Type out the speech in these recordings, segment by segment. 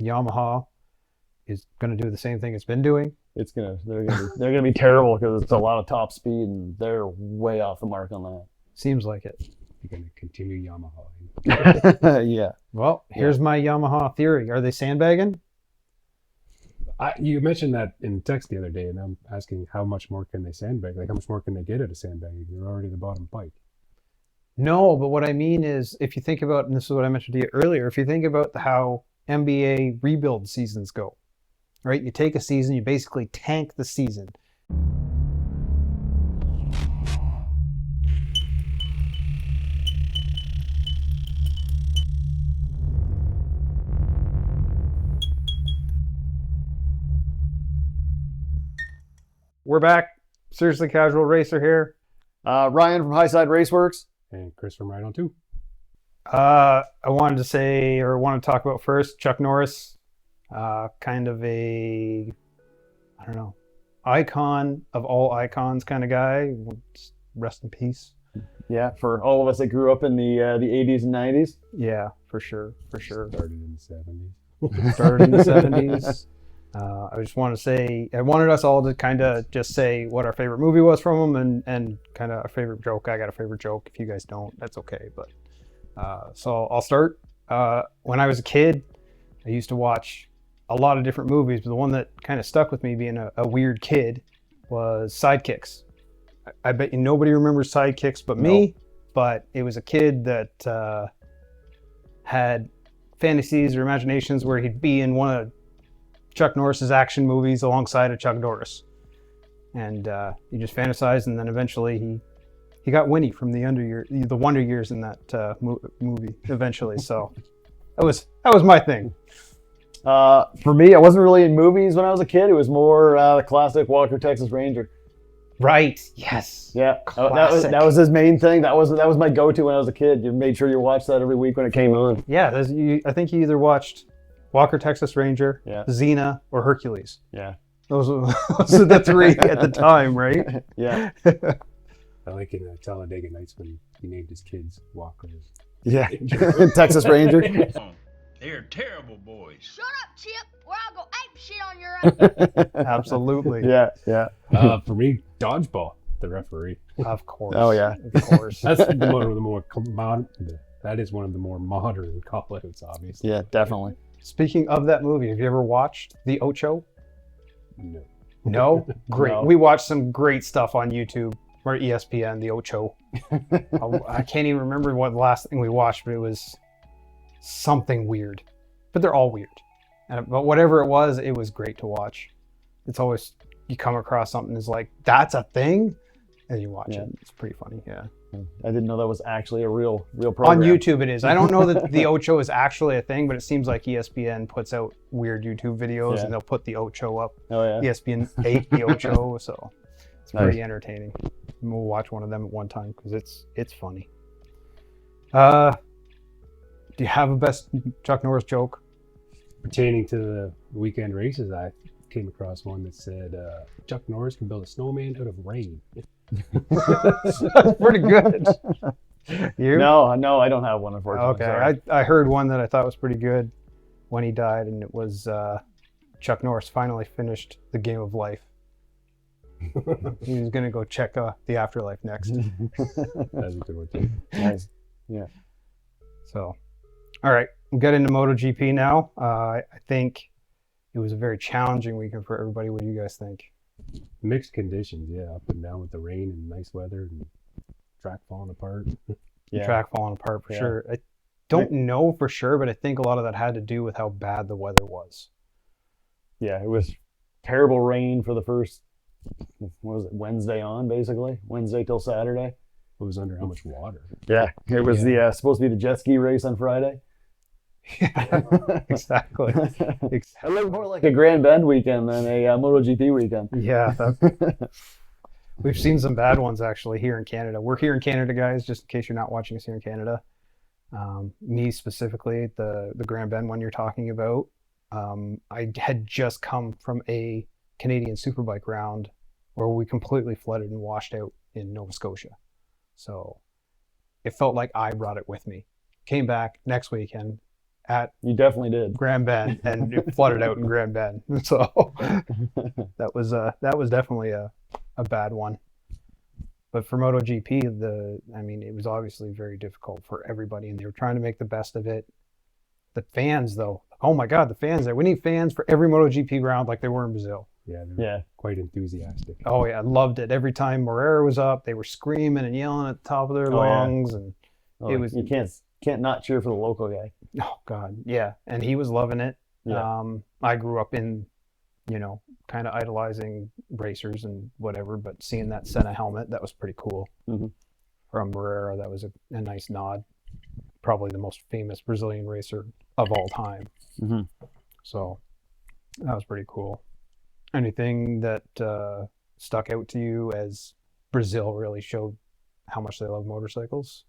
Yamaha is going to do the same thing it's been doing. They're gonna be terrible because it's a lot of top speed and they're way off the mark on Seems like it. You're going to continue Yamaha. that. Yeah. Well, here's my Yamaha theory. Are they sandbagging? You mentioned that in text the other day, and I'm asking how much more can they sandbag? Like, how much more can they get out of sandbagging? They're already the bottom pike. No, but what I mean is, if you think about, and this is what I mentioned to you earlier, if you think about how NBA rebuild seasons go, right? You take a season, you basically tank the season. We're back. Seriously Casual Racer here. Ryan from Highside Raceworks. And Chris from Right On 2. I wanted to say, or want to talk about first, Chuck Norris. Kind of a, I don't know, icon of all icons kind of guy. Rest in peace. Yeah, for all of us that grew up in the 80s and 90s. Yeah, for sure. Started in the 70s. Started in the 70s. I just want to say, I wanted us all to kind of just say what our favorite movie was from him and kind of a favorite joke. I got a favorite joke. If you guys don't, that's okay. But so I'll start. When I was a kid, I used to watch a lot of different movies, but the one that kind of stuck with me being a weird kid was Sidekicks. I bet you nobody remembers Sidekicks but me, but it was a kid that had fantasies or imaginations where he'd be in one of Chuck Norris's action movies alongside of Chuck Norris. And he just fantasized, and then eventually he got Winnie from the Wonder Years in that movie eventually. So that was my thing. For me, I wasn't really in movies when I was a kid. It was more the classic Walker, Texas Ranger. Right. Yes. Yeah. Classic. That was his main thing. That was my go-to when I was a kid. You made sure you watched that every week when it came on. Yeah. I think you either watched Walker, Texas Ranger, yeah, Xena, or Hercules. Yeah. Those are the three at the time, right? Yeah. I like in Talladega Nights when he named his kids Walkers. Yeah. Texas Ranger. They're terrible boys. Shut up, Chip, or I'll go ape shit on your ass. Absolutely. Yeah. For me, Dodgeball, the referee. Of course. Oh yeah. Of course. That's one of the more that is one of the more modern call-outs, obviously. Yeah, definitely. Speaking of that movie, have you ever watched The Ocho? No. No? Great. No. We watched some great stuff on YouTube or ESPN, The Ocho. I can't even remember what the last thing we watched, but it was something weird. But they're all weird. But whatever it was great to watch. It's always, you come across something that's like, that's a thing? And you watch it. It's pretty funny, yeah. I didn't know that was actually a real program. On YouTube it is. I don't know that the Ocho is actually a thing, but it seems like ESPN puts out weird YouTube videos and they'll put the Ocho up. Oh yeah. ESPN 8 the Ocho, so it's pretty entertaining. And we'll watch one of them at one time because it's funny. Do you have a best Chuck Norris joke? Pertaining to the weekend races, I came across one that said Chuck Norris can build a snowman out of rain. Pretty good. You? No, I don't have one, unfortunately. Okay, I heard one that I thought was pretty good when he died, and it was Chuck Norris finally finished the game of life. He was going to go check the afterlife next. That's a good one too. Nice. Yeah. So, all right, we'll get into MotoGP now. I think it was a very challenging weekend for everybody. What do you guys think? Mixed conditions, yeah, up and down with the rain and nice weather and track falling apart. The track falling apart for sure. I don't know for sure, but I think a lot of that had to do with how bad the weather was. Yeah, it was terrible rain for the first, what was it, Wednesday on, basically? Wednesday till Saturday. It was under how much water? Yeah, it was the supposed to be the jet ski race on Friday. Yeah, exactly. It looked more like a Grand Bend weekend than a MotoGP weekend. Yeah, we've seen some bad ones actually here in Canada. We're here in Canada, guys, just in case you're not watching us here in Canada. Me specifically, the Grand Bend one you're talking about. I had just come from a Canadian Superbike round where we completely flooded and washed out in Nova Scotia. So it felt like I brought it with me. Came back next weekend, at You definitely did. Grand Bend, and it flooded out in Grand Bend. So that was definitely a bad one. But for MotoGP, it was obviously very difficult for everybody, and they were trying to make the best of it. The fans, though, oh my God, the fans there. We need fans for every MotoGP round like they were in Brazil. Yeah, they're quite enthusiastic. Oh yeah, I loved it. Every time Moreira was up, they were screaming and yelling at the top of their lungs, and it was. You can't not cheer for the local guy. Oh God, yeah, and he was loving it. Yeah. I grew up in, kind of idolizing racers and whatever, but seeing that Senna helmet, that was pretty cool. Mm-hmm. From Moreira, that was a nice nod. Probably the most famous Brazilian racer of all time. Mm-hmm. So that was pretty cool. Anything that stuck out to you as Brazil really showed how much they love motorcycles?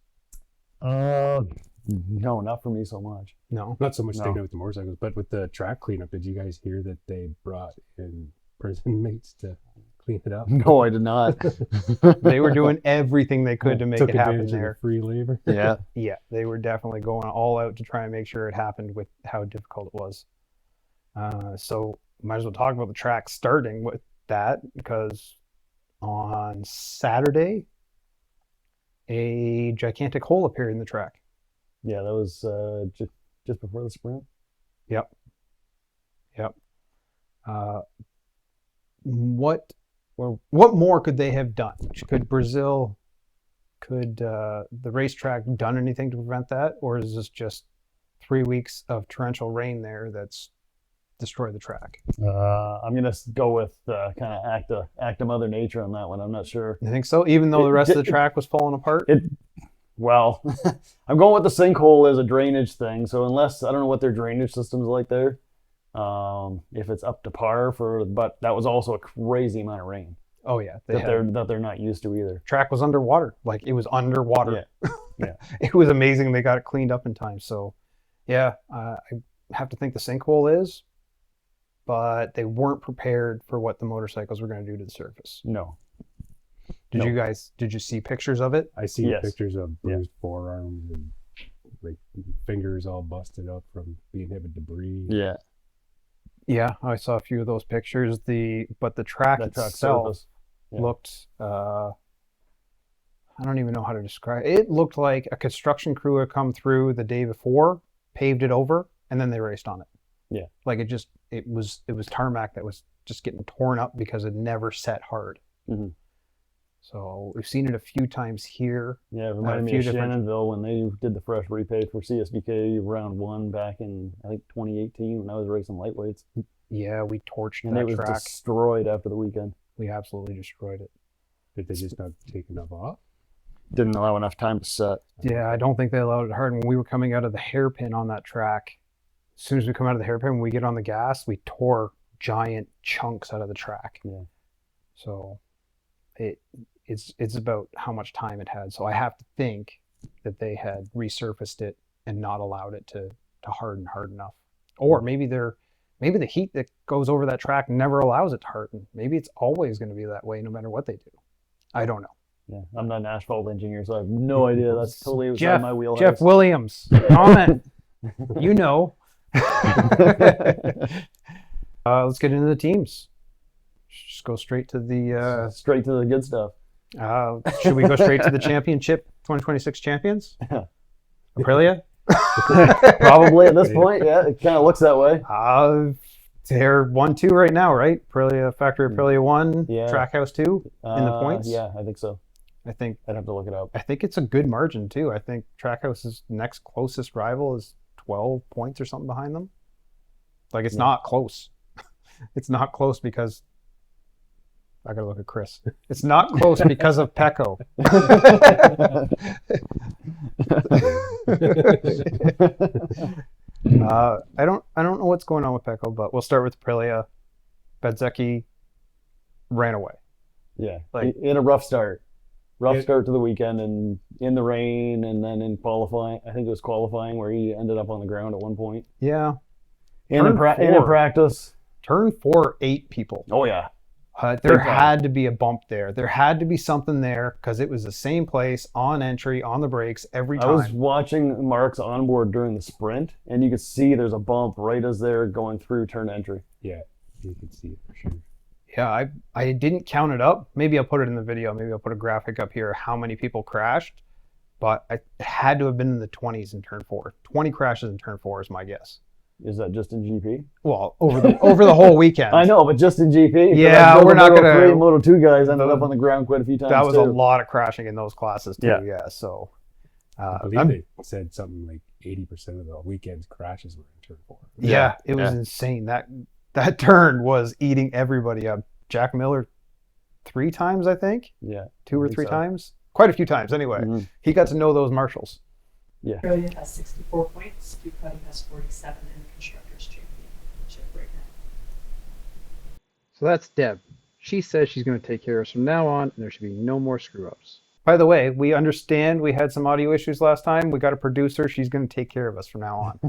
No, not for me so much. No. Not so much No. taking out with the motorcycles, but with the track cleanup, did you guys hear that they brought in prison mates to clean it up? No, I did not. They were doing everything they could to make Took it happen advantage of the there. free labor. Yeah. Yeah, they were definitely going all out to try and make sure it happened with how difficult it was. So might as well talk about the track starting with that, because on Saturday, a gigantic hole appeared in the track. Yeah, that was just before the sprint. Yep. What more could they have done? Could the racetrack done anything to prevent that, or is this just 3 weeks of torrential rain there that's destroyed the track? I'm gonna go with kind of act of Mother Nature on that one. I'm not sure. I think so, even though the rest of the track was falling apart. Well, I'm going with the sinkhole as a drainage thing. So unless I don't know what their drainage system's like there, if it's up to par but that was also a crazy amount of rain. Oh yeah, that they're not used to either. Track was underwater. Like, it was underwater. Yeah. It was amazing they got it cleaned up in time. So yeah, I have to think the sinkhole is, but they weren't prepared for what the motorcycles were going to do to the surface. No. Did you see pictures of it? I see Yes. pictures of bruised forearms and like fingers all busted up from being hit with debris. Yeah. Yeah, I saw a few of those pictures. But the track That track itself surface. Yeah. looked, I don't even know how to describe it. It looked like a construction crew had come through the day before, paved it over, and then they raced on it. Yeah. Like it was tarmac that was just getting torn up because it never set hard. Mm-hmm. So we've seen it a few times here. Yeah, it a reminded me few of different- Shannonville when they did the fresh repave for CSBK round 1 back in, I think, 2018 when I was racing lightweights. Yeah, we torched And that it was track. destroyed after the weekend. We absolutely destroyed it. Did they just not take enough off? Didn't allow enough time to set. Yeah, I don't think they allowed it hard. When we were coming out of the hairpin on that track, as soon as we come out of the hairpin, when we get on the gas, we tore giant chunks out of the track. Yeah. So it's about how much time it had. So I have to think that they had resurfaced it and not allowed it to harden hard enough. Or maybe the heat that goes over that track never allows it to harden. Maybe it's always going to be that way no matter what they do. I don't know. Yeah, I'm not an asphalt engineer, so I have no idea. That's totally outside my wheelhouse. Jeff Williams, comment. You know. Let's get into the teams. Just go straight to the. Straight to the good stuff. Should we go straight to the championship? 2026 champions. Aprilia. Probably at this point, yeah, it kind of looks that way. They're 1-2 right now, right? Aprilia Factory Aprilia 1, Yeah. Trackhouse 2 in the points. Yeah, I think so. I think I'd have to look it up. it's a good margin too. I think Trackhouse's next closest rival is 12 points or something behind them. Like, it's not close. It's not close because I gotta look at Chris. It's not close because of Pecco. I don't know what's going on with Pecco, but we'll start with Aprilia. Bezzecchi ran away. Yeah, Like- in a rough start. Rough Yeah. start to the weekend, and in the rain, and then in qualifying. I think it was qualifying where he ended up on the ground at one point. Yeah. In Turn a four. practice. Turn 4, 8 people. Oh yeah. There Big time. had to be a bump there. There had to be something there because it was the same place on entry, on the brakes every I time. was watching Mark's onboard during the sprint, and you could see there's a bump right as they're going through turn entry. Yeah, you can see it for sure. Yeah, I didn't count it up. Maybe I'll put it in the video. Maybe I'll put a graphic up here how many people crashed. But it had to have been in the 20s in turn 4. 20 crashes in turn 4 is my guess. Is that just in GP? Well, over the whole weekend. I know, but just in GP. Yeah, we're not gonna- Moto3 and Moto2 guys ended up on the ground quite a few times. That was too. a lot of crashing in those classes too. Yeah. So I believe they said something like 80% of the weekend's crashes were in turn 4. yeah, it was insane. That turn was eating everybody up. Jack Miller 3 times, I think. Yeah. 2 or I think 3 so. times. Quite a few times anyway. Mhm. He got to know those marshals. Australia has 64 points. Ducati has 47 in the Constructors' Championship right now. So that's Deb. She says she's going to take care of us from now on, and there should be no more screw-ups. By the way, we understand we had some audio issues last time. We got a producer. She's going to take care of us from now on.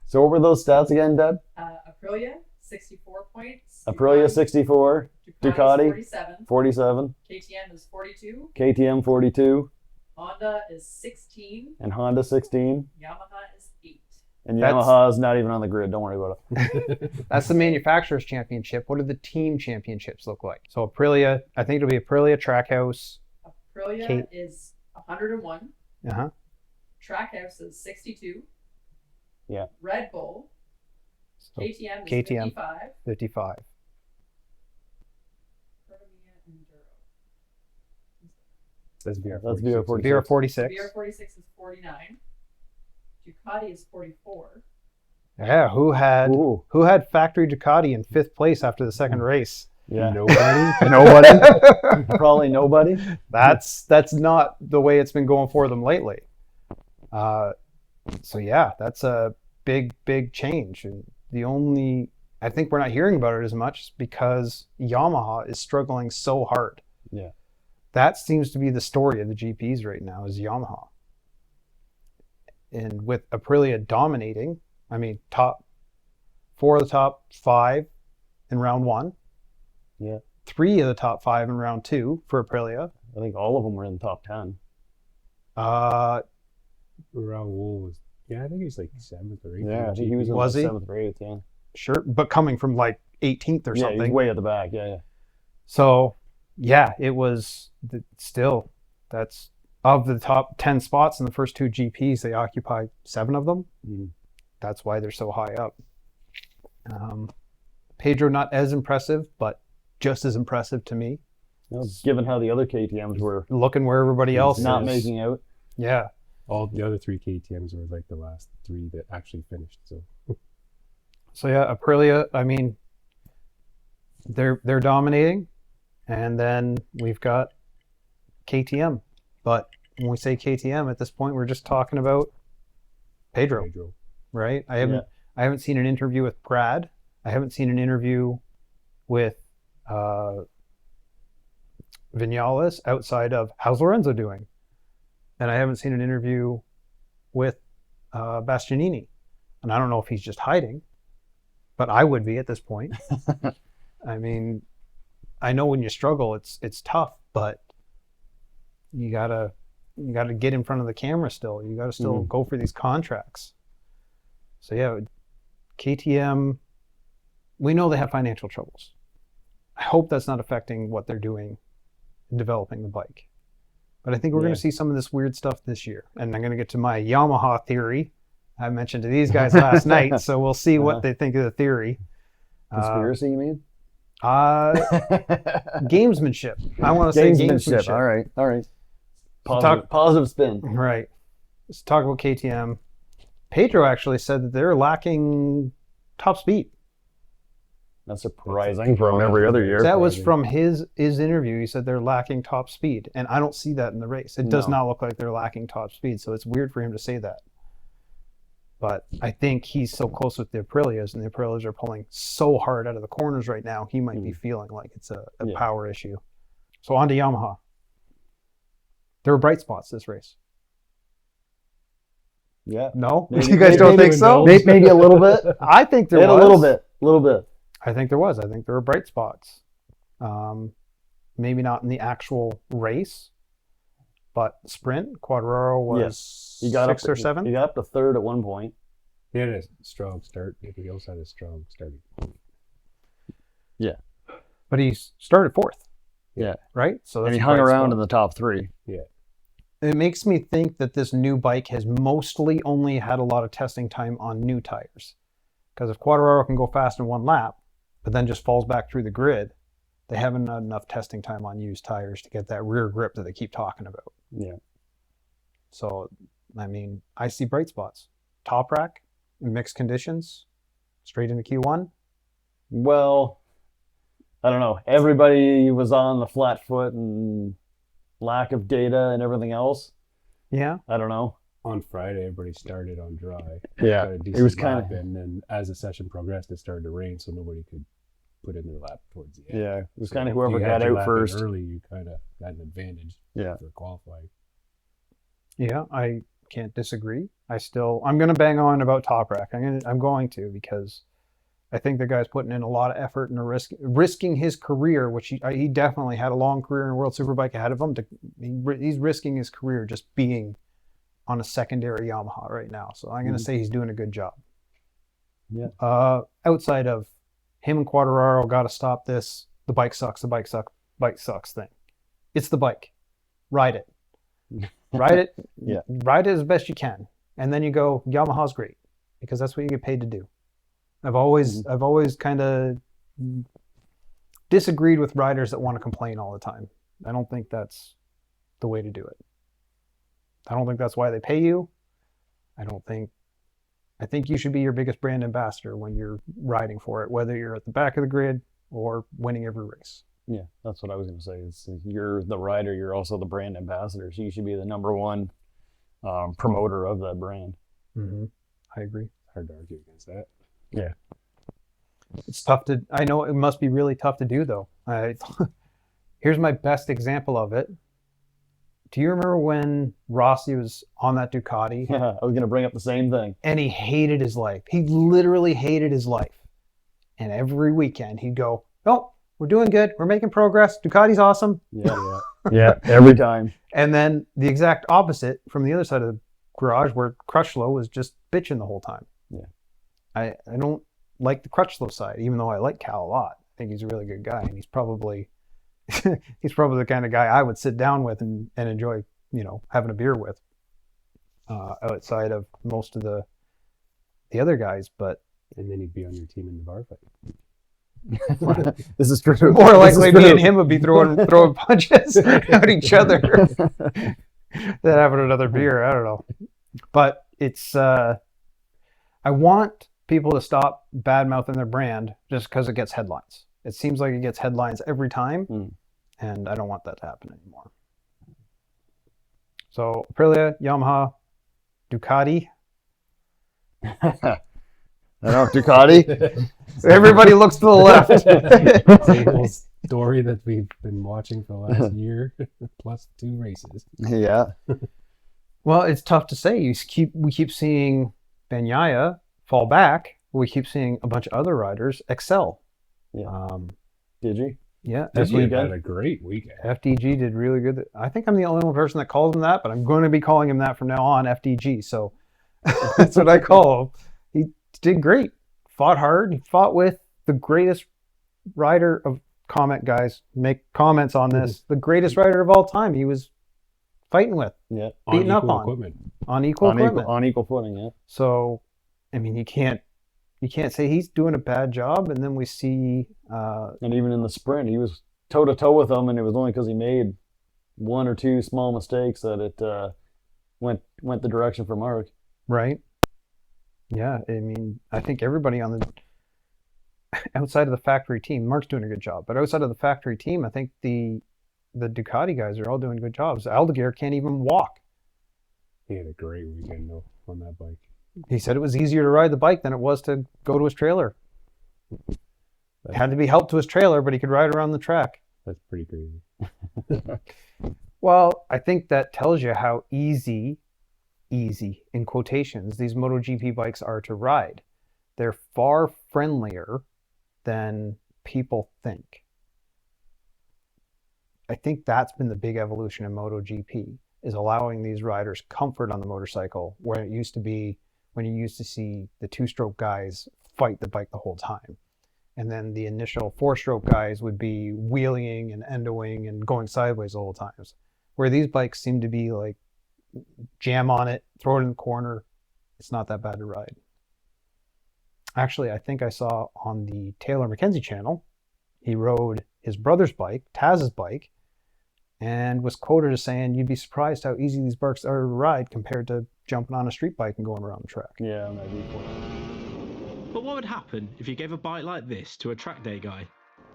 So what were those stats again, Deb? Aprilia, 64 points. Aprilia 64, Ducati 47. 47, KTM is 42. KTM 42, Honda is 16. and Honda 16. Yamaha is 8. And That's- Yamaha's not even on the grid. Don't worry about it. That's the manufacturer's championship. What do the team championships look like? So Aprilia, I think it'll be Aprilia Trackhouse. Aprilia Kate. is 101. Uh-huh. Trackhouse is 62. Yeah. Red Bull. So KTM is KTM. 55. 55. Protomia Enduro. That's VR46. That's VR46. VR46. VR46 is 49. Ducati is 44. Yeah, who had factory Ducati in 5th place after the second race? Yeah. Nobody. Nobody. Probably nobody. That's not the way it's been going for them lately. So yeah, that's a big change. And I think we're not hearing about it as much because Yamaha is struggling so hard. Yeah. That seems to be the story of the GPs right now is Yamaha. And with Aprilia dominating, I mean, 4 of the top 5 in round 1. Yeah. 3 of the top 5 in round 2 for Aprilia. I think all of them were in the top 10. Raul was, I think he was like 7th or 8th. Yeah, I think he was in Was the he? 7th or 8th, yeah. Sure, but coming from like 18th or Yeah, something. he's way at the back, yeah. So, yeah, it was still, that's of the top 10 spots in the first 2 GPs, they occupy 7 of them. Mhm. That's why they're so high up. Pedro, not as impressive, but just as impressive to me. You know, given how the other KTMs were Looking where everybody else not is. making out. Yeah. All the other 3 KTMs were like the last 3 that actually finished. So yeah, Aprilia, I mean, they're dominating. And then we've got KTM. But when we say KTM, at this point, we're just talking about Pedro. Right? I haven't seen an interview with Brad. I haven't seen an interview with Vinales outside of how's Lorenzo doing, and I haven't seen an interview with Bastianini, and I don't know if he's just hiding, but I would be at this point. I mean, I know when you struggle, it's tough, but you gotta get in front of the camera still. You gotta still go for these contracts. So yeah, KTM, we know they have financial troubles. I hope that's not affecting what they're doing in developing the bike. But I think we're going to see some of this weird stuff this year. And I'm going to get to my Yamaha theory. I mentioned to these guys last night, so we'll see what they think of the theory. Conspiracy, you mean? Gamesmanship. I want to say gamesmanship. All right. Talk- Positive spin. Right. Let's talk about KTM. Pedro actually said that they're lacking top speed. That's surprising from every other year. That was from his interview. He said they're lacking top speed, and I don't see that in the race. It does not look like they're lacking top speed, so it's weird for him to say that. But I think he's so close with the Aprilias, and the Aprilias are pulling so hard out of the corners right now, he might be feeling like it's a power issue. So on to Yamaha. There were bright spots this race. Yeah. No? Maybe- You guys don't maybe think so? Maybe a little bit. I think there was. A little bit. I think there was. I think there were bright spots. Maybe not in the actual race, but sprint, Quadraro was He got 6th or 7th. He got up to 3rd at one point. He had a strong start. He also had a strong starting. But he started 4th. Yeah. Right? So And that's he a hung bright around spot. in the top 3. It makes me think that this new bike has mostly only had a lot of testing time on new tires. Because if Quadraro can go fast in one lap, but then just falls back through the grid, they haven't had enough testing time on used tires to get that rear grip that they keep talking about. Yeah. So, I mean, I see bright spots. Top rack, in mixed conditions, straight into Q1. Well, I don't know. Everybody was on the flat foot and lack of data and everything else. Yeah. I don't know. On Friday, everybody started on dry. Yeah. Got a It decent was kind lap of. in, and as the session progressed, it started to rain, so nobody could put in their lap towards the end. Yeah. It was So kind of if whoever you had got your out lap in first. early, you kind of got an advantage. Yeah. For qualifying. Yeah, I can't disagree. I'm going to bang on about Top Rack. I'm going to, because I think the guy's putting in a lot of effort and risking his career, which he definitely had a long career in World Superbike ahead of him. He's risking his career just being on a secondary Yamaha right now. So I'm going to say he's doing a good job. Yeah. Outside of him and Quadraro, got to stop this. The bike sucks thing. It's the bike. Ride it. Ride it. Yeah. Ride it as best you can. And then you go, Yamaha's great, because that's what you get paid to do. I've always kind of disagreed with riders that want to complain all the time. I don't think that's the way to do it. I don't think that's why they pay you. I think you should be your biggest brand ambassador when you're riding for it, whether you're at the back of the grid or winning every race. Yeah, that's what I was going to say. You're the rider, you're also the brand ambassador, so you should be the number one promoter of that brand. Mm-hmm. I agree. Hard to argue against that. Yeah. It's tough to, I know it must be really tough to do though. Here's my best example of it. Do you remember when Rossi was on that Ducati? Yeah, I was going to bring up the same thing. And he hated his life. He literally hated his life. And every weekend he'd go, "Oh, we're doing good. We're making progress. Ducati's awesome." Yeah, yeah, every time. And then the exact opposite from the other side of the garage, where Crutchlow was just bitching the whole time. Yeah. I don't like the Crutchlow side, even though I like Cal a lot. I think he's a really good guy, and he's probably the kind of guy I would sit down with and enjoy, having a beer with, outside of most of the other guys. But And then he'd be on your team in the bar fight. This is true. more likely me and him would be throwing punches at each other than having another beer. I don't know. But it's, I want people to stop bad-mouthing their brand just because it gets headlines. It seems like it gets headlines every time, and I don't want that to happen anymore. So Aprilia, Yamaha, Ducati. I know, Ducati. Everybody looks to the left. Same old story that we've been watching for the last year, plus 2 races. Yeah. Well, it's tough to say. We keep seeing Bagnaia fall back. We keep seeing a bunch of other riders excel. Yeah. Did you? Yeah, This He weekend? had a great weekend. FDG did really good. I think I'm the only one person that calls him that, but I'm going to be calling him that from now on, FDG. So that's what I call him. He did great. Fought hard. He fought with the greatest rider of comment, guys. Make comments on this. The greatest rider of all time. He was fighting with, Yeah. beating up equal on. equipment. on equal equipment. On equal footing, yeah. So, I mean, you can't say he's doing a bad job. And then we see, And even in the sprint, he was toe-to-toe with them, and it was only because he made 1 or 2 small mistakes that it went the direction for Mark. right? Yeah, I mean, I think everybody on the outside of the factory team, Mark's doing a good job, but outside of the factory team, I think the Ducati guys are all doing good jobs. Aldeguer can't even walk. He had a great weekend, though, on that bike. He said it was easier to ride the bike than it was to go to his trailer. Had to be helped to his trailer, but he could ride around the track. That's pretty crazy. Well, I think that tells you how easy in quotations these MotoGP bikes are to ride. They're far friendlier than people think. I think that's been the big evolution in MotoGP, is allowing these riders comfort on the motorcycle, where it used to be when you used to see the two-stroke guys fight the bike the whole time. And then the initial four-stroke guys would be wheeling and endoing and going sideways the whole times. Where these bikes seem to be like, jam on it, throw it in the corner. It's not that bad to ride. Actually, I think I saw on the Taylor McKenzie channel, he rode his brother's bike, Taz's bike, and was quoted as saying, you'd be surprised how easy these bikes are to ride compared to jumping on a street bike and going around the track. Yeah, on that V4. But what would happen if you gave a bike like this to a track day guy?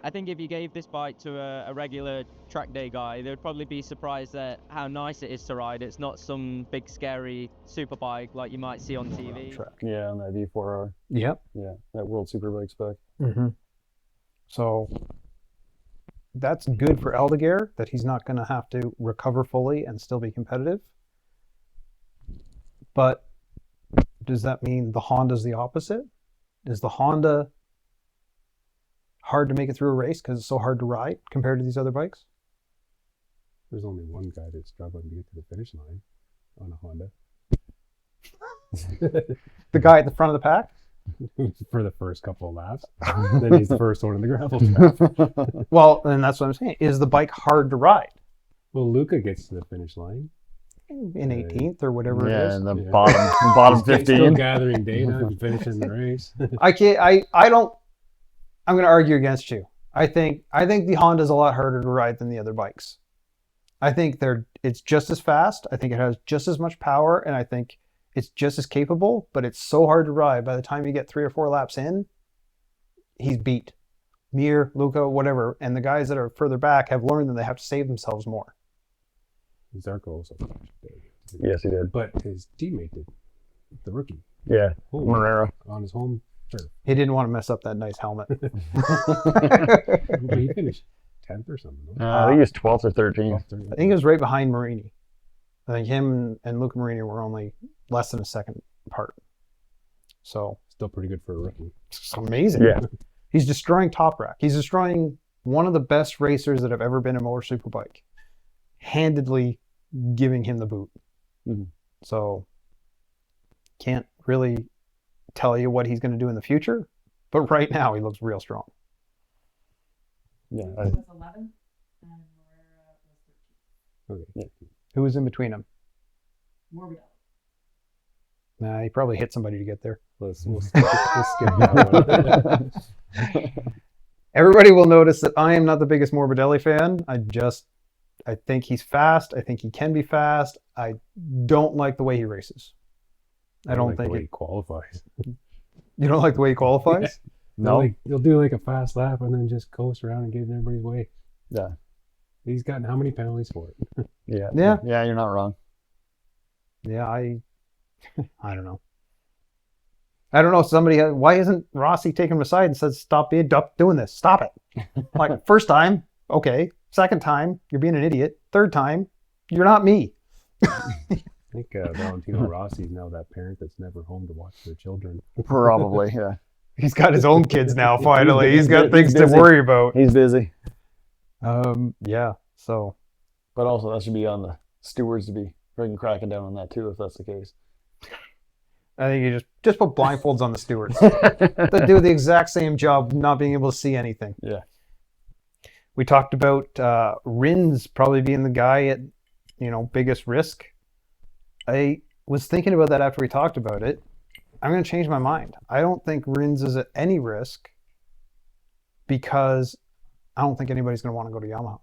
I think if you gave this bike to a regular track day guy, they'd probably be surprised at how nice it is to ride. It's not some big scary super bike like you might see on TV. Track. Yeah, on that V4R. Yep. Yeah, that World Superbike spec. Mm-hmm. So that's good for Aldeguer, that he's not going to have to recover fully and still be competitive. But does that mean the Honda's the opposite? Is the Honda hard to make it through a race because it's so hard to ride compared to these other bikes? There's only one guy that's struggling to get to the finish line on a Honda. The guy at the front of the pack? For the first couple of laps. Then he's the first one in the gravel track. Well, and that's what I'm saying. Is the bike hard to ride? Well, Luca gets to the finish line. In 18th or whatever it Yeah, is. and the Yeah. bottom Still 15. gathering data and finishing the race. I'm going to argue against you. I think the Honda's a lot harder to ride than the other bikes. I think it's just as fast. I think it has just as much power, and I think it's just as capable, but it's so hard to ride. By the time you get 3 or 4 laps in, he's beat. Mir, Luca, whatever. And the guys that are further back have learned that they have to save themselves more. Zarco also crashed. Yes, he did. But his teammate did. The rookie. Yeah, Oh, Morera. on his home turf. He didn't want to mess up that nice helmet. But he finished 10th or something. No? I think he was 12th or 13th. I think it was right behind Marini. I think him and Luca Marini were only less than a second apart. So Still pretty good for a rookie. it's amazing. Yeah. He's destroying Toprak. He's destroying one of the best racers that have ever been in Motor Superbike. Handedly giving him the boot. Mhm. So can't really tell you what he's going to do in the future, but right now he looks real strong. Yeah, Luca was 11, and Morera was 13. Okay. Who was in between them? Morbidelli. Nah, he probably hit somebody to get there. We'll skip that one. Everybody will notice that I am not the biggest Morbidelli fan. I think he's fast. I think he can be fast. I don't like the way he races. I don't like think the way it. he qualifies. You don't like the way he qualifies? No. He'll do like a fast lap and then just coast around and get in everybody's way. Yeah. He's gotten how many penalties for it? Yeah. Yeah. Yeah, you're not wrong. Yeah, I don't know. I don't know. Why isn't Rossi taking him aside and says, stop doing this. Stop it. Like, first time, okay. Second time, you're being an idiot. Third time, you're not me. I think Valentino Rossi is now that parent that's never home to watch their children. Probably, yeah. He's got his own kids now, finally. He's got He's things to busy. worry about. He's busy. Yeah, so. But also, that should be on the stewards to be freaking cracking down on that too, if that's the case. I think you just put blindfolds on the stewards. They do the exact same job, not being able to see anything. Yeah. We talked about Rins probably being the guy at, biggest risk. I was thinking about that after we talked about it. I'm going to change my mind. I don't think Rins is at any risk because I don't think anybody's going to want to go to Yamaha.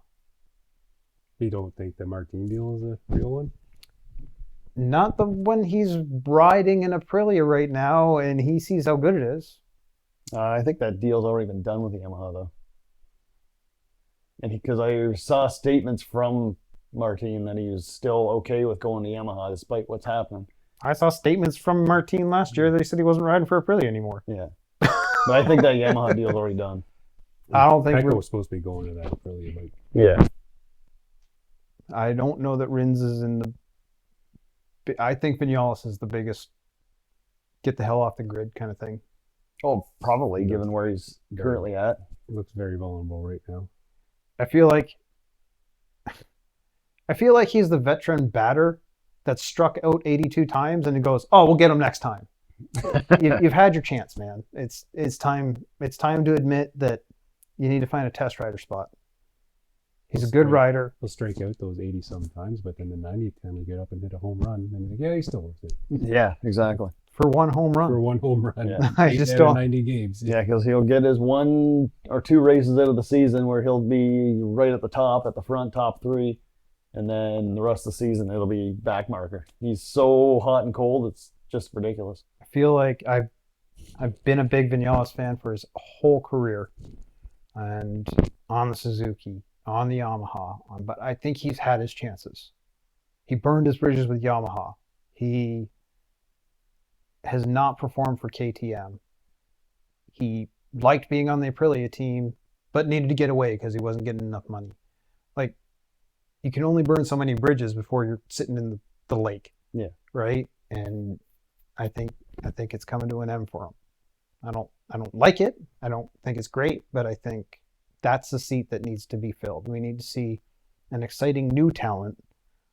You don't think the Martin deal is a real one? Not the one he's riding in Aprilia right now, and he sees how good it is. I think that deal's already been done with Yamaha, though. And because I saw statements from Martin that he was still okay with going to Yamaha despite what's happening. I saw statements from Martin last year that he said he wasn't riding for Aprilia anymore. Yeah. But I think that Yamaha deal's already done. I don't think Pecco was supposed to be going to that Aprilia bike. Yeah. I don't know that Rins is in the. I think Vinales is the biggest get the hell off the grid kind of thing. Oh, probably, given where he's currently at. He looks very vulnerable right now. I feel like he's the veteran batter that struck out 82 times and it goes, oh, we'll get him next time. You've had your chance, man. It's time to admit that you need to find a test rider spot. He's a good rider. He'll strike out those 80 sometimes, but then the 90th time you get up and hit a home run, and you're like, yeah, he's still worth it. Yeah, exactly. For one home run. For one home run. Yeah. I 8 just out of don't. 90 games. Yeah, because he'll get his 1 or 2 races out of the season where he'll be right at the top, at the front, top 3. And then the rest of the season, it'll be back marker. He's so hot and cold, it's just ridiculous. I feel like I've been a big Vinales fan for his whole career, and on the Suzuki, on the Yamaha, but I think he's had his chances. He burned his bridges with Yamaha. He has not performed for KTM. He liked being on the Aprilia team, but needed to get away because he wasn't getting enough money. Like, you can only burn so many bridges before you're sitting in the lake. Yeah. Right? And I think it's coming to an end for him. I don't like it. I don't think it's great, but I think that's the seat that needs to be filled. We need to see an exciting new talent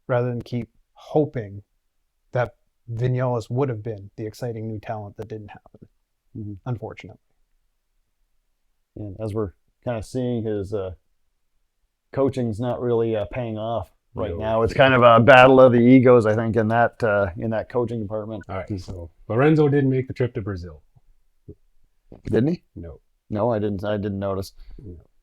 rather than keep hoping that Vinales would have been the exciting new talent that didn't happen, unfortunately. And as we're kind of seeing, his coaching's not really paying off right now. It's kind of a battle of the egos, I think, in that coaching department. All right, so Lorenzo didn't make the trip to Brazil. Didn't he? No. No, I didn't notice.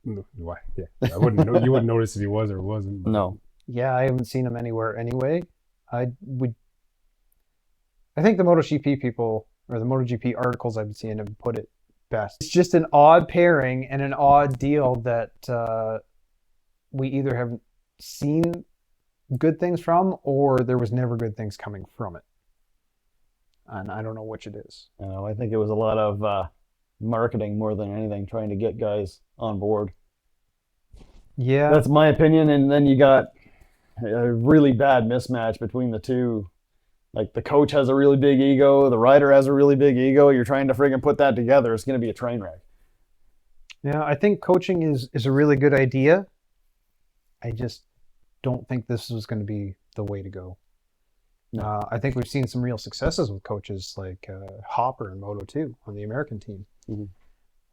No. Why? Yeah, I wouldn't know. You wouldn't notice if he was or wasn't. But. No. Yeah, I haven't seen him anywhere anyway. I think the MotoGP people, or the MotoGP articles I've been seeing, have put it best. It's just an odd pairing and an odd deal that we either haven't seen good things from, or there was never good things coming from it. And I don't know which it is. I think it was a lot of marketing more than anything, trying to get guys on board. Yeah. That's my opinion. And then you got a really bad mismatch between the two. Like, the coach has a really big ego, the rider has a really big ego. You're trying to friggin' put that together. It's going to be a train wreck. Yeah, I think coaching is a really good idea. I just don't think this is going to be the way to go. No. I think we've seen some real successes with coaches like Hopper and Moto2 on the American team.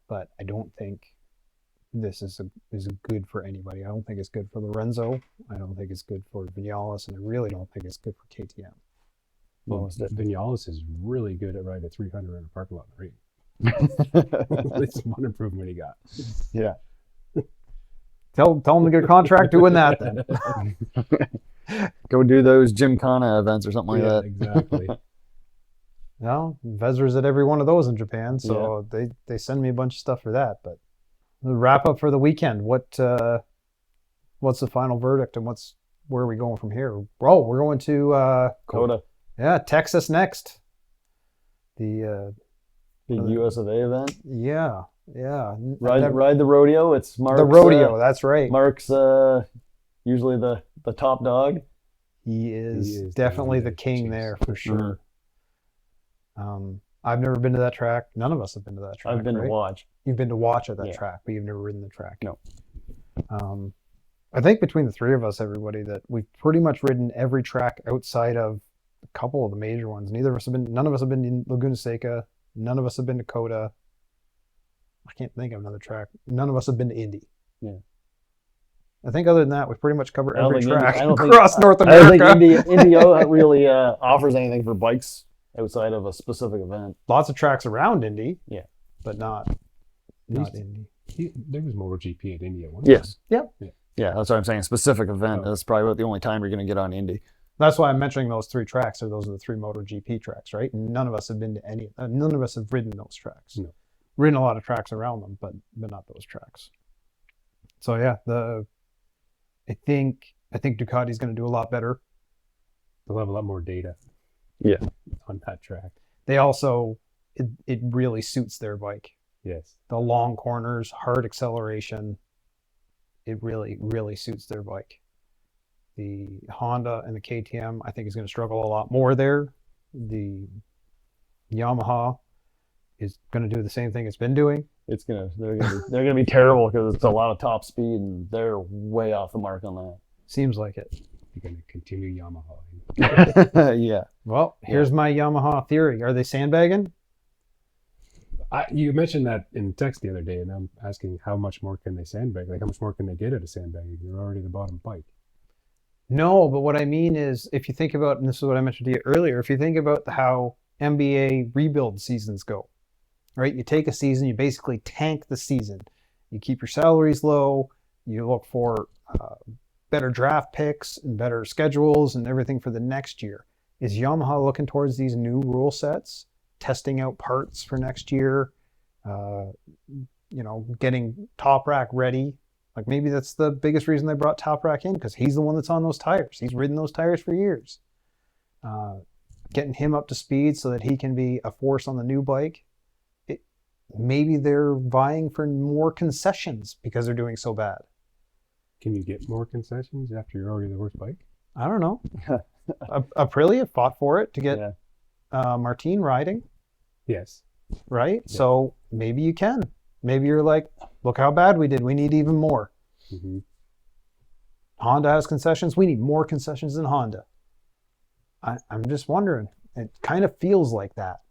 But I don't think this is good for anybody. I don't think it's good for Lorenzo. I don't think it's good for Vinales, and I really don't think it's good for KTM. Well, Vinales is really good at riding a 300 in a parking lot in the rain. At least one improvement he got. Yeah. Tell him to get a contract doing that then. Go do those Gymkhana events or something like that. Exactly. No, Vezra's at every one of those in Japan, so they send me a bunch of stuff for that. But the wrap up for the weekend, what's the final verdict, and where are we going from here? Oh, we're going to Coda. Yeah, Texas next. The US of A event. Yeah. Ride the rodeo. It's Mark's. The rodeo, that's right. Mark's usually the top dog. He is definitely the king there for sure. I've never been to that track. None of us have been to that track. I've been to watch. You've been to watch at that track, but you've never ridden the track. No. I think between the three of us, everybody, that we've pretty much ridden every track outside of a couple of the major ones. None of us have been in Laguna Seca. None of us have been to Coda. I can't think of another track. None of us have been to Indy. Yeah. I think other than that, we've pretty much covered every track I don't across North I don't America. think Indy really offers anything for bikes outside of a specific event. Lots of tracks around Indy. Yeah. But not Indy. There was MotoGP at Indy at one Yes. Yep. Yeah, that's what I'm saying. A specific event. That's probably about the only time you're going to get on Indy. That's why I'm mentioning those three tracks. So those are the three MotoGP tracks, right? None of us have been to any. None of us have ridden those tracks. No. Ridden a lot of tracks around them, but not those tracks. So yeah, I think Ducati's going to do a lot better. They'll have a lot more data. Yeah. On that track. They also it really suits their bike. Yes. The long corners, hard acceleration. It really, really suits their bike. The Honda and the KTM, I think, is going to struggle a lot more there. The Yamaha is going to do the same thing it's been doing. They're gonna be terrible because it's a lot of top speed and they're way off the mark on Seems like it. You're going to continue Yamaha. that. Yeah. Well, here's my Yamaha theory. Are they sandbagging? You mentioned that in text the other day, and I'm asking how much more can they sandbag? Like, how much more can they get out of sandbagging? They're already the bottom bike. No, but what I mean is, if you think about, and this is what I mentioned to you earlier, if you think about how NBA rebuild seasons go, right? You take a season, you basically tank the season. You keep your salaries low, you look for better draft picks and better schedules and everything for the next year. Is Yamaha looking towards these new rule sets, testing out parts for next year, getting Top Rack ready? Like maybe that's the biggest reason they brought Top Rack in, because he's the one that's on those tires. He's ridden those tires for years. Getting him up to speed so that he can be a force on the new bike. Maybe they're vying for more concessions because they're doing so bad. Can you get more concessions after you're already the worst bike? I don't know. Aprilia fought for it to get Martin riding, Yes. right? Yeah. So maybe you can. Maybe you're like, look how bad we did. We need even more. Mm-hmm. Honda has concessions. We need more concessions than Honda. I'm just wondering. It kind of feels like that.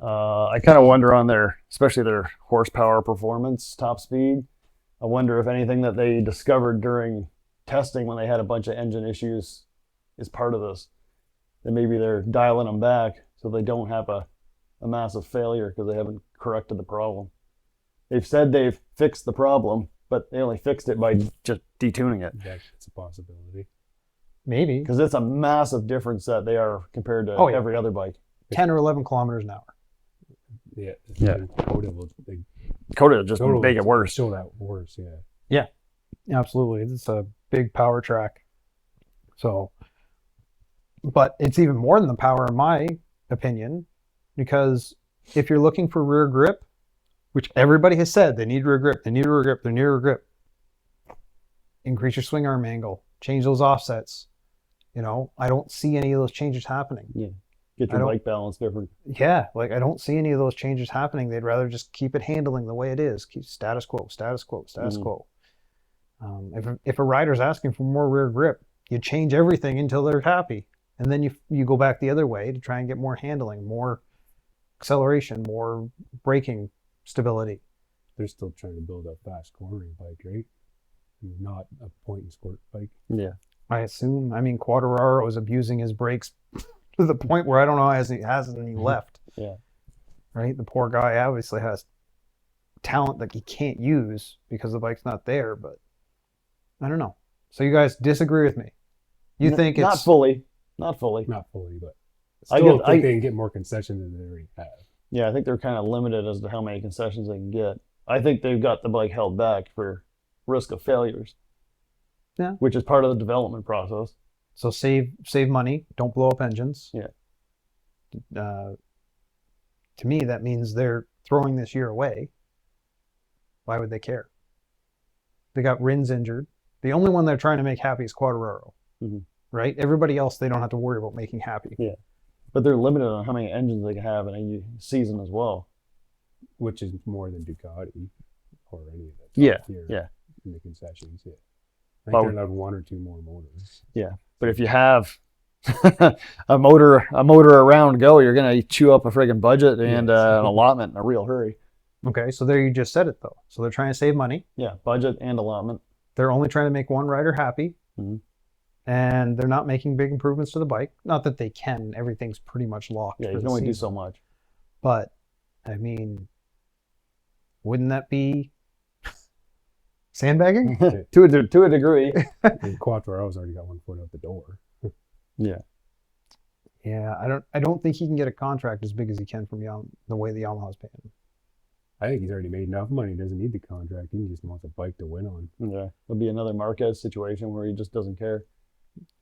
I kind of wonder on especially their horsepower performance, top speed. I wonder if anything that they discovered during testing when they had a bunch of engine issues is part of this. That maybe they're dialing them back so they don't have a massive failure because they haven't corrected the problem. They've said they've fixed the problem, but they only fixed it by just detuning it. That's a possibility. Maybe Because it's a massive difference that they are compared to every other bike. 10 or 11 kilometers an hour. Yeah. Yeah. Coda will Coda just make it worse. show that worse, yeah. Yeah, absolutely. It's a big power track. So, but it's even more than the power, in my opinion, because if you're looking for rear grip, which everybody has said they need rear grip, they need rear grip, they need rear grip, increase your swing arm angle, change those offsets. I don't see any of those changes happening. Yeah. Get your bike balance different. Yeah, like I don't see any of those changes happening. They'd rather just keep it handling the way it is. Keep status quo, status quo, status quo. If a rider's asking for more rear grip, you change everything until they're happy. And then you go back the other way to try and get more handling, more acceleration, more braking stability. They're still trying to build a fast cornering bike, right? Not a point and squirt bike. Yeah. I assume. I mean, Quartararo is abusing his brakes to the point where I don't know how he has any left. Yeah. Right? The poor guy obviously has talent that he can't use because the bike's not there, but I don't know. So you guys disagree with me? You think it's... Not fully, Not fully, but I still think they can get more concessions than they already have. Yeah, I think they're kind of limited as to how many concessions they can get. I think they've got the bike held back for risk of failures. Yeah. Which is part of the development process. So save money, don't blow up engines. Yeah. To me, that means they're throwing this year away. Why would they care? They got Rins injured. The only one they're trying to make happy is Quartararo. Mm-hmm. Right? Everybody else they don't have to worry about making happy. Yeah. But they're limited on how many engines they can have in a season as well. Which is more than Ducati or any of that. Yeah, tier yeah. In the concessions, yeah. I think they're allowed one or two more motors. Yeah, but if you have a motor around go, you're gonna chew up a friggin' budget and an allotment in a real hurry. Okay, so there you just said it though. So they're trying to save money. Yeah, budget and allotment. They're only trying to make one rider happy. Mm-hmm. And they're not making big improvements to the bike. Not that they can. Everything's pretty much locked. Yeah, you can only do so much. But, I mean, wouldn't that be sandbagging? to a degree. And Quattararo's already got one foot out the door. Yeah. Yeah, I don't think he can get a contract as big as he can from the way the Yamaha's paying him. I think he's already made enough money. He doesn't need the contract. He just wants a bike to win on. Yeah, it'll be another Marquez situation where he just doesn't care.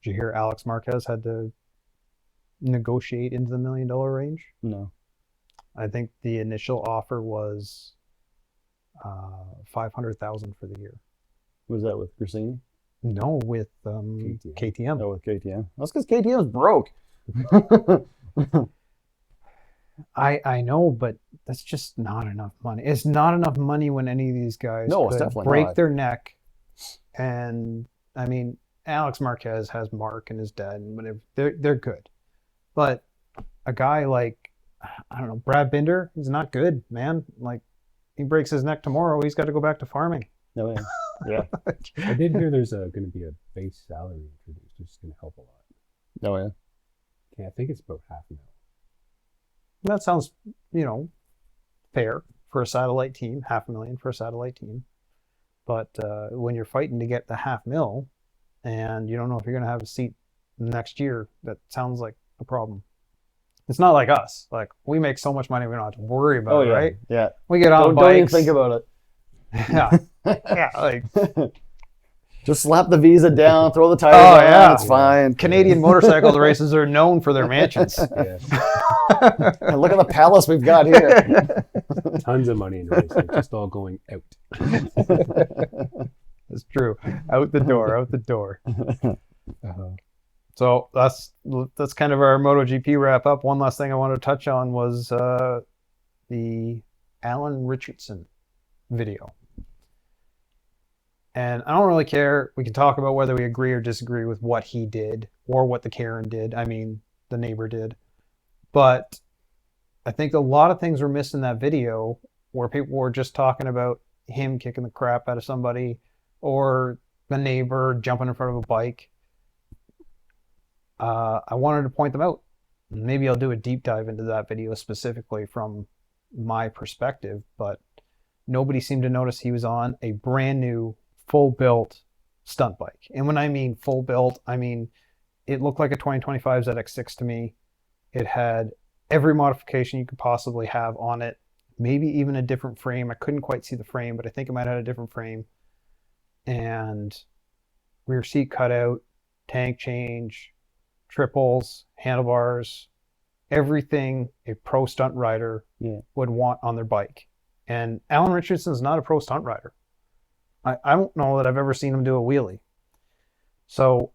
Did you hear Alex Marquez had to negotiate into the $1 million range? No. I think the initial offer was $500,000 for the year. Was that with Grissini? No, with KTM. Oh, with KTM. That's because KTM's broke. I know, but that's just not enough money. It's not enough money when any of these guys No, it's could definitely break not. their neck. And I mean, Alex Marquez has Mark and his dad, and whatever. They're good, but a guy like, I don't know, Brad Binder, he's not good, man. Like, he breaks his neck tomorrow, he's got to go back to farming. No, yeah. I did hear there's going to be a base salary introduced, which is going to help a lot. No, yeah. Okay, I think it's about $500,000. That sounds, fair for a satellite team. $500,000 for a satellite team. But when you're fighting to get the $500,000 and you don't know if you're going to have a seat next year, that sounds like a problem. It's not like us. Like, we make so much money we don't have to worry about it, yeah. right? Yeah. We get on Don't even bikes. think about it. Yeah. Yeah, like, Just slap the Visa down, throw the tires Oh, on, yeah. it's fine. Canadian motorcycle races are known for their mansions. Yeah, And look at the palace we've got here. tons of money in racing, just all going out. It's true. Out the door. Uh-huh. So that's kind of our MotoGP wrap up. One last thing I wanted to touch on was the Alan Richardson video. And I don't really care. We can talk about whether we agree or disagree with what he did or what the Karen did. I mean, the neighbor did. But I think a lot of things were missed in that video where people were just talking about him kicking the crap out of somebody or the neighbor jumping in front of a bike. I wanted to point them out. Maybe I'll do a deep dive into that video specifically from my perspective, but nobody seemed to notice he was on a brand new, full-built stunt bike. And when I mean full-built, I mean it looked like a 2025 ZX6 to me. It had every modification you could possibly have on it, maybe even a different frame. I couldn't quite see the frame, but I think it might have had a different frame. And rear seat cutout, tank change, triples, handlebars, everything a pro stunt rider would want on their bike. And Alan Richardson's not a pro stunt rider. I don't know that I've ever seen him do a wheelie. So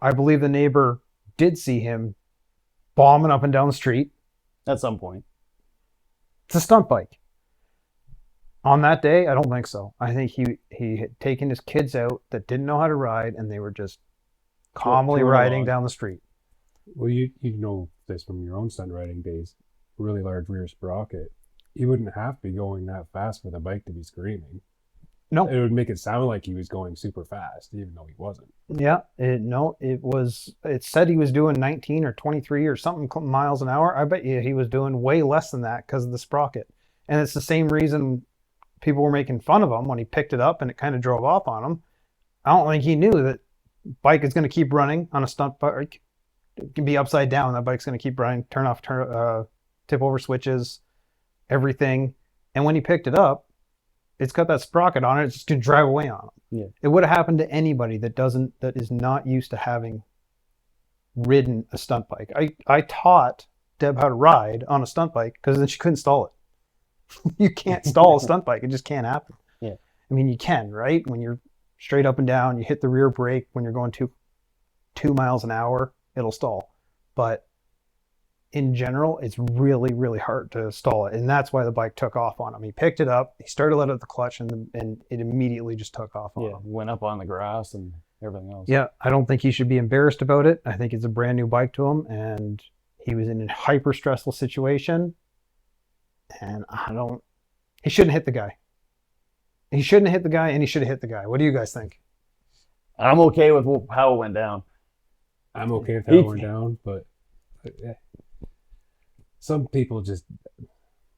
I believe the neighbor did see him bombing up and down the street. At some point. It's a stunt bike. On that day, I don't think so. I think he had taken his kids out that didn't know how to ride, and they were just calmly touring riding along. down the street. Well, you know this from your own stunt riding days. Really large rear sprocket. You wouldn't have to be going that fast for the bike to be screaming. No. It would make it sound like he was going super fast, even though he wasn't. Yeah, it said he was doing 19 or 23 or something miles an hour. I bet you he was doing way less than that because of the sprocket. And it's the same reason people were making fun of him when he picked it up and it kind of drove off on him. I don't think he knew that bike is going to keep running on a stunt bike. It can be upside down. That bike's going to keep running, tip over switches, everything. And when he picked it up, it's got that sprocket on it. It's just going to drive away on him. Yeah. It would have happened to anybody that is not used to having ridden a stunt bike. I taught Deb how to ride on a stunt bike because then she couldn't stall it. You can't stall a stunt bike. It just can't happen. Yeah. I mean, you can, right? When you're straight up and down, you hit the rear brake when you're going 2 miles an hour, it'll stall. But in general, it's really, really hard to stall it. And that's why the bike took off on him. He picked it up, he started letting out the clutch, and it immediately just took off on him. Went up on the grass and everything else. Yeah, I don't think he should be embarrassed about it. I think it's a brand new bike to him, and he was in a hyper stressful situation. And he shouldn't hit the guy. He shouldn't have hit the guy, and he should have hit the guy. What do you guys think? I'm okay with how it went down. I'm okay with how it went down, but some people just,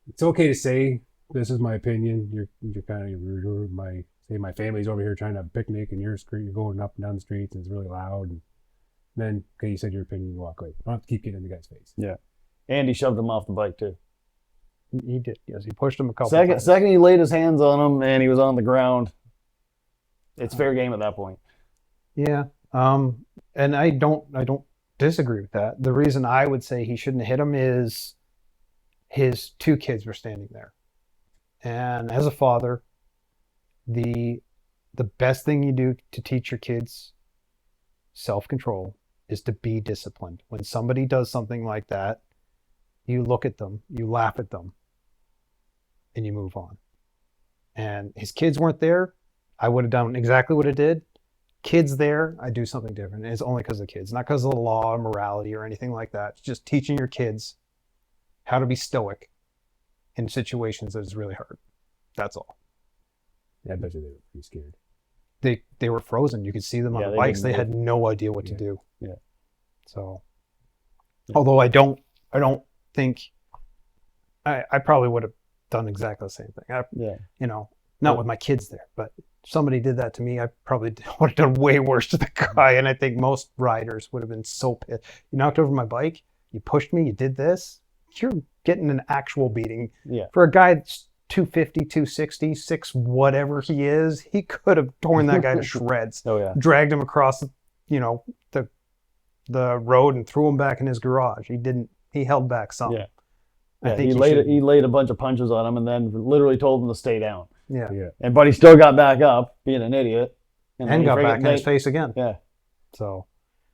it's okay to say, this is my opinion. You're kind of, my family's over here trying to have a picnic and you're going up and down the streets and it's really loud. And then, okay, you said your opinion, you walk away. You don't have to keep getting in the guy's face. Yeah. And he shoved him off the bike too. He did, yes. He pushed him a couple times. Second he laid his hands on him and he was on the ground. It's fair game at that point. Yeah. And I don't disagree with that. The reason I would say he shouldn't have hit him is his 2 kids were standing there. And as a father, the best thing you do to teach your kids self-control is to be disciplined. When somebody does something like that, You look at them, you laugh at them, and you move on. And his kids weren't there. I would have done exactly what it did. Kids there, I do something different. And it's only because of the kids, not because of the law or morality or anything like that. It's just teaching your kids how to be stoic in situations that is really hard. That's all. Yeah, I bet you they were pretty scared. They were frozen. You could see them on Yeah, the they bikes. They didn't had no idea what to Yeah. do. Yeah. So, although I don't think I probably would have done exactly the same thing. Yeah. You know, not with my kids there, but if somebody did that to me, I probably would have done way worse to the guy. And I think most riders would have been so pissed. You knocked over my bike, you pushed me, you did this, you're getting an actual beating. Yeah. For a guy that's 250, 260, 6, whatever he is, he could have torn that guy to shreds, Oh yeah. dragged him across, you know, the road and threw him back in his garage. He didn't, he held back some. Yeah. I Yeah, think he laid a bunch of punches on him and then literally told him to stay down. Yeah. Yeah. And but he still got back up, being an idiot, then And he got friggin- back in his face again. Yeah. So,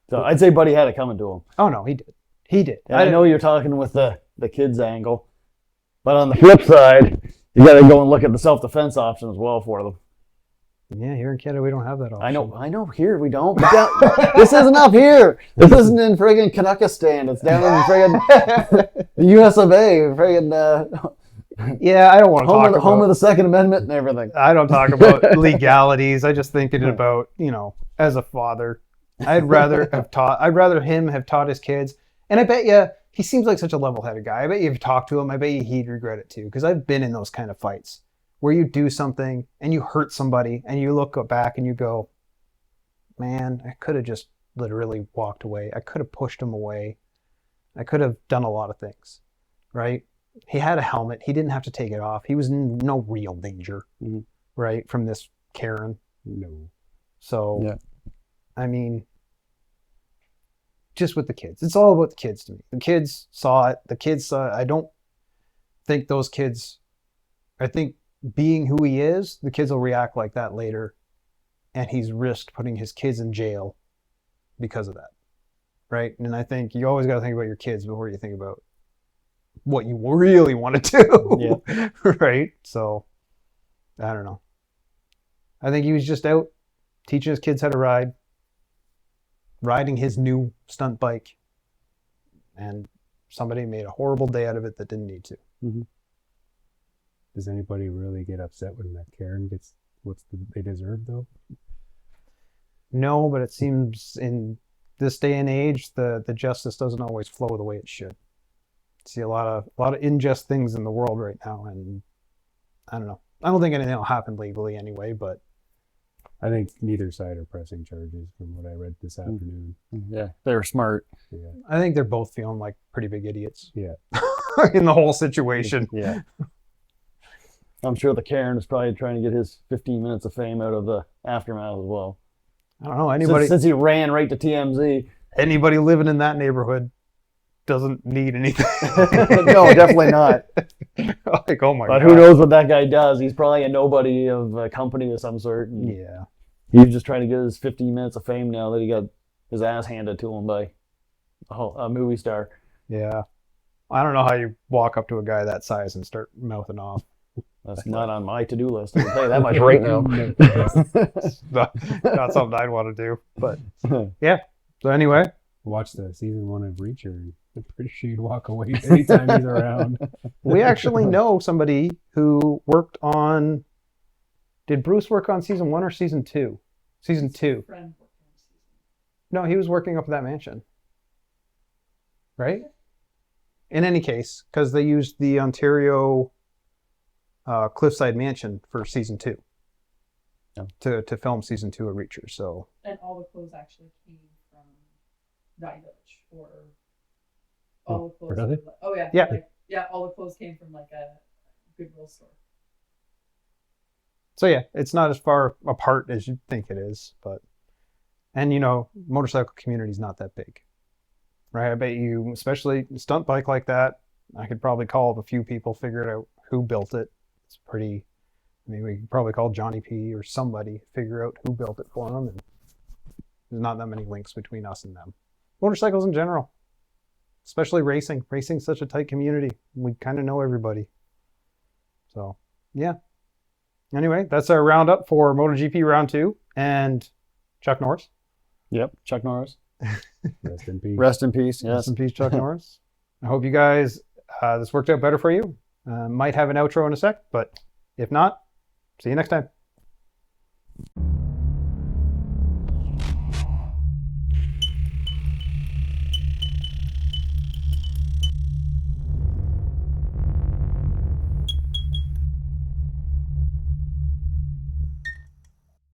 So I'd say Buddy had it coming to him. oh no, he did. He did. And I know you're talking with the kids angle, but on the flip side, you got to go and look at the self-defense option as well for them. Yeah, here in Canada, we don't have that option. I know. Here we don't. But this isn't up here. This isn't in friggin' Kanakistan. It's down in friggin' the US of A. Friggin' Yeah, I don't want to talk about home of the Second Amendment and everything. I don't talk about legalities. I just think it about, you know, as a father, I'd rather him have taught his kids. And I bet you he seems like such a level-headed guy. I bet you if you talk to him, I bet you he'd regret it too. Because I've been in those kind of fights where you do something and you hurt somebody and you look back and you go, man, I could have just literally walked away. I could have pushed him away. I could have done a lot of things, right? He had a helmet. He didn't have to take it off. He was in no real danger, right, from this Karen. No. So, Yeah. I mean, just with the kids. It's all about the kids to me. The kids saw it. The kids saw it. I don't think those kids, I think being who he is, the kids will react like that later. And he's risked putting his kids in jail because of that, right? And I think you always got to think about your kids before you think about what you really want to do. Yeah. Right? So, I don't know. I think he was just out teaching his kids how to ride, riding his new stunt bike, and somebody made a horrible day out of it that didn't need to. Does anybody really get upset when that Karen gets they deserve though? No, but it seems in this day and age, the justice doesn't always flow the way it should. See a lot of unjust things in the world right now, and I don't know. I don't think anything will happen legally anyway, but I think neither side are pressing charges from what I read this afternoon. Yeah, they were smart. Yeah. I think they're both feeling like pretty big idiots Yeah. in the whole situation. Yeah. I'm sure the Karen is probably trying to get his 15 minutes of fame out of the aftermath as well. I don't know. Anybody Since he ran right to TMZ. anybody living in that neighborhood doesn't need anything. No, definitely not. Like, oh my But god. who knows what that guy does? He's probably a nobody of a company of some sort. And Yeah. he's just trying to get his 15 minutes of fame now that he got his ass handed to him by a movie star. Yeah. I don't know how you walk up to a guy that size and start mouthing off. That's not on my to-do list. I can tell you that much right now. Not something I'd want to do. But yeah. So anyway, Watch the season 1 of Reacher. And I'm pretty sure you'd walk away anytime he's around. we actually know somebody who worked on. Did Bruce work on season 1 or season 2? Season 2. Friend worked on season. No, he was working up at that mansion. Right? In any case, because they used the Ontario Cliffside Mansion for season 2. Yeah. To film season 2 of Reacher. So And all the clothes actually came from Dye Village, or all the clothes. really? From, oh yeah. Yeah. Yeah, all the clothes came from like a Goodwill store. So yeah, it's not as far apart as you think it is, but and you know, motorcycle community is not that big, right? I bet you, especially a stunt bike like that, I could probably call up a few people, figure out who built it. It's pretty. I mean, we could probably call Johnny P or somebody, figure out who built it for them, and there's not that many links between us and them. Motorcycles in general. especially racing. Racing's such a tight community. We kind of know everybody. So, yeah. Anyway, that's our roundup for MotoGP Round 2 and Chuck Norris. Yep, Chuck Norris. Rest in peace. Rest in peace. Yes. Rest in peace, Chuck Norris. I hope you guys, this worked out better for you. Might have an outro in a sec, but if not, see you next time.